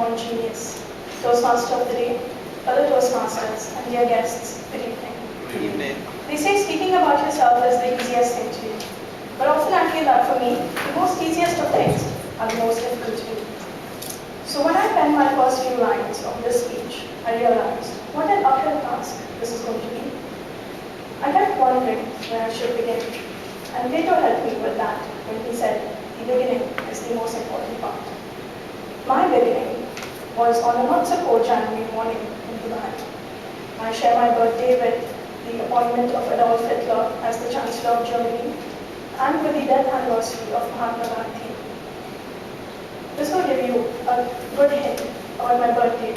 born genius, Toastmaster of the day, fellow Toastmasters, and dear guests, good evening. Good evening. They say speaking about yourself is the easiest thing to do, but often I feel that for me, the most easiest of things are the most difficult to do. So when I penned my first few lines of this speech, I realized what an uphill task this is going to be. I kept wondering where I should begin, and Plato helped me with that when he said the beginning is the most important part. My beginning was on a not-so-cold January morning in Dubai. I share my birthday with the appointment of Adolf Hitler as the Chancellor of Germany and with the death anniversary of Mahatma Gandhi. This will give you a good hint about my birthday.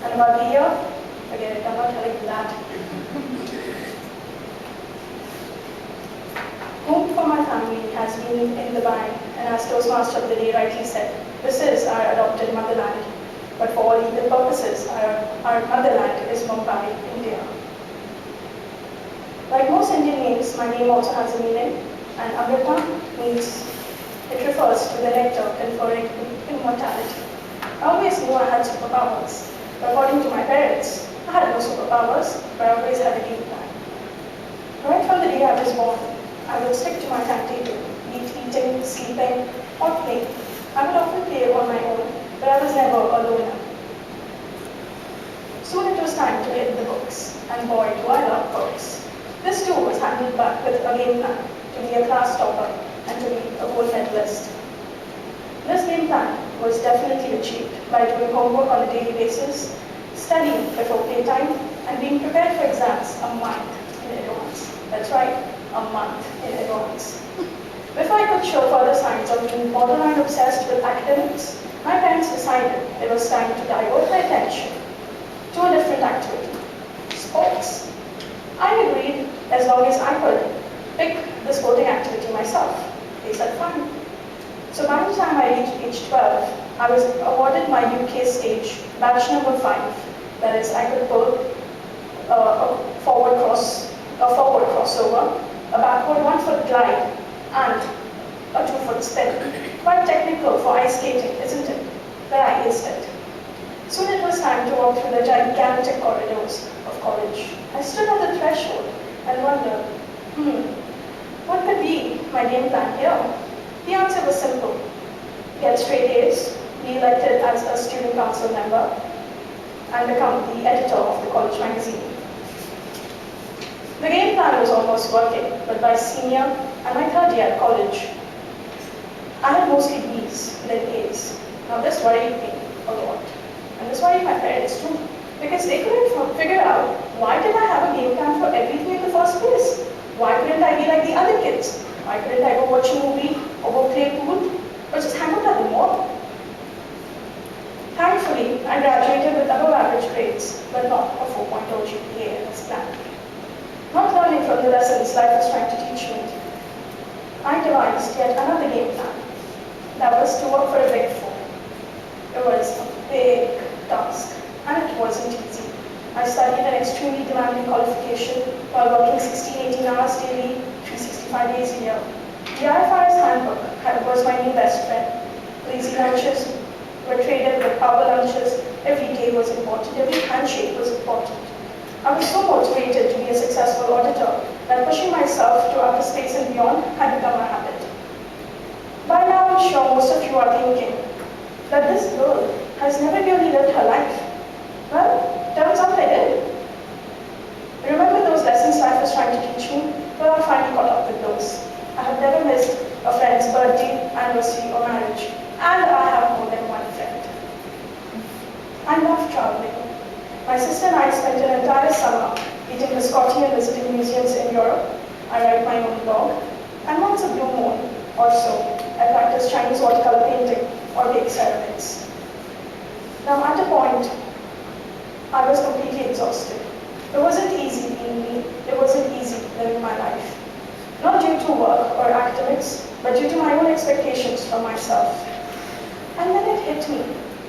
And about the year, forget it, I'm not telling you that. Home for my family has been in Dubai, and as Toastmaster of the day rightly said, this is our adopted motherland. But for all legal purposes, our motherland is Mumbai, India. Like most Indian names, my name also has a meaning, and Amrita means, it refers to the nectar conferring immortality. I always knew I had superpowers, but according to my parents, I had no superpowers, but I always had a game plan. Right from the day I was born, I would stick to my timetable, be it eating, sleeping, or playing. I would often play on my own, but I was never alone. Soon it was time to hit the books, and boy, do I love books. This too was handled back with a game plan to be a class topper and to be a gold medalist. This game plan was definitely achieved by doing homework on a daily basis, studying before playtime, and being prepared for exams a month in advance. That's right, a month in advance. Before I could show further signs of being borderline obsessed with academics, my parents decided it was time to divert my attention to a different activity, sports. I agreed as long as I could pick the sporting activity myself. They said fine. So by the time I reached age 12, I was awarded my UK stage, batch number 5. That is, I could pull a forward crossover, a backward 1-foot glide, and a 2-foot spin. Quite technical for ice skating, isn't it? But I aced it. Soon it was time to walk through the gigantic corridors of college. I stood on the threshold and wondered, what could be my game plan here? The answer was simple. Get straight A's, be elected as a student council member, and become the editor of the college magazine. The game plan was almost working, but by senior and my third year at college, I had mostly B's than A's. Now this worried me a lot. And this worried my parents too, because they couldn't figure out why did I have a game plan for everything in the first place? Why couldn't I be like the other kids? Why couldn't I go watch a movie or go play pool or just hang out at the mall? Thankfully, I graduated with above average grades, but not a 4.0 GPA as planned. Not learning from the lessons life was trying to teach me, I devised yet another game plan. That was to work for a big firm. It was a big task, and it wasn't easy. I studied an extremely demanding qualification while working 16-18 hours daily, 365 days a year. The IFRS handbook was my new best friend. Lazy lunches were traded with power lunches. Every day was important. Every handshake was important. I was so motivated to be a successful auditor that pushing myself to outer space and beyond had become a habit. By now, I'm sure most of you are thinking that this girl has never really lived her life. Well, turns out I did. Remember those lessons life was trying to teach me? Well, I finally caught up with those. I have never missed a friend's birthday, anniversary, or marriage, and I have more than one friend. I love traveling. My sister and I spent an entire summer eating biscotti and visiting museums in Europe. I write my own blog, and once a blue moon or so, I practice Chinese watercolor painting or bake ceramics. Now at a point, I was completely exhausted. It wasn't easy being me. It wasn't easy living my life. Not due to work or academics, but due to my own expectations from myself. And then it hit me.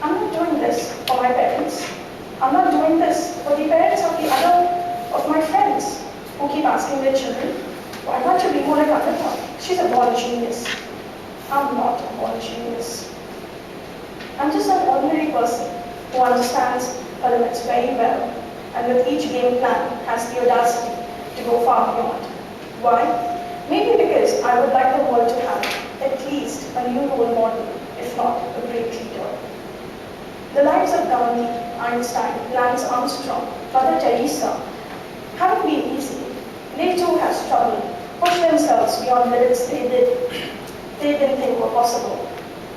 I'm not doing this for my parents. I'm not doing this for the parents of the other of my friends who keep asking their children, why can't you be more like Amrita? She's a born genius. I'm not a born genius. I'm just an ordinary person who understands elements very well, and with each game plan has the audacity to go far beyond. Why? Maybe because I would like the world to have at least a new role model, if not a great leader. The lives of Gandhi, Einstein, Lance Armstrong, Mother Teresa haven't been easy. They too have struggled, pushed themselves beyond limits they didn't think were possible.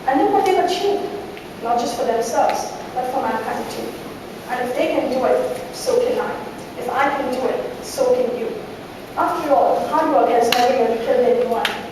And look what they've achieved, not just for themselves, but for mankind too. And if they can do it, so can I. If I can do it, so can you. After all, hard work has never really killed anyone.